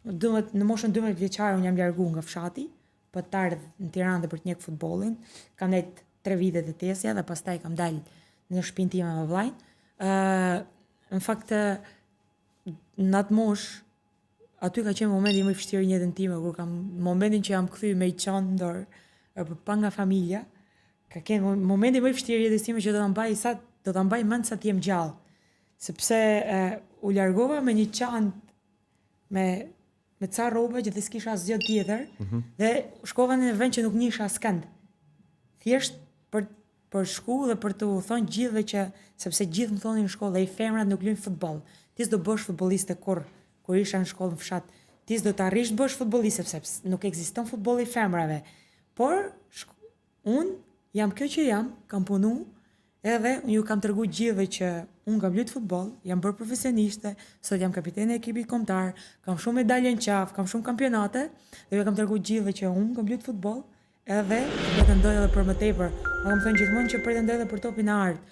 Në moshën 12 vjeçare unë jam largu nga fshati, për të ardhur në Tiranë dhe për të ndjek futbollin. Kam nejt 3 vite të tesja dhe pastaj kam dalë në shtëpinë time me vllajin. Në fakt në atë moshë aty ka qenë momenti më i vështirë në jetën time, kur kam momentin që jam kthy me i çan në dorë, pa nga familja. Ka qenë momenti më i vështirë i jetës time që do ta mbaj mend sa të jem gjallë. Sepse u largova me një çantë me ca rroba që s'kisha asgjë tjetër dhe shkova në një vend që nuk njihsha askënd. Thjesht për shku dhe për t'u thonë gjithëve që sepse gjithë më thonin në shkollë, ai femrat nuk luajnë futboll. Ti s'do bësh futbolliste kur isha në shkollë në fshat. Ti s'do të arrish të bësh futbolliste sepse nuk ekziston futbolli i femrave. Por unë jam kjo që jam, kam punu, edhe unë ju kam tregu gjithëve që unë kam luajtur futboll, jam bërë profesioniste, sot jam kapiteni e ekipit kombëtar, kam shumë medalje në qafë, kam shumë kampionate, dhe ju kam tregu gjithëve që unë kam luajtur futboll, edhe pretendoj edhe për më tepër. Më thënë gjithmonë që pretendoj edhe për topin e art.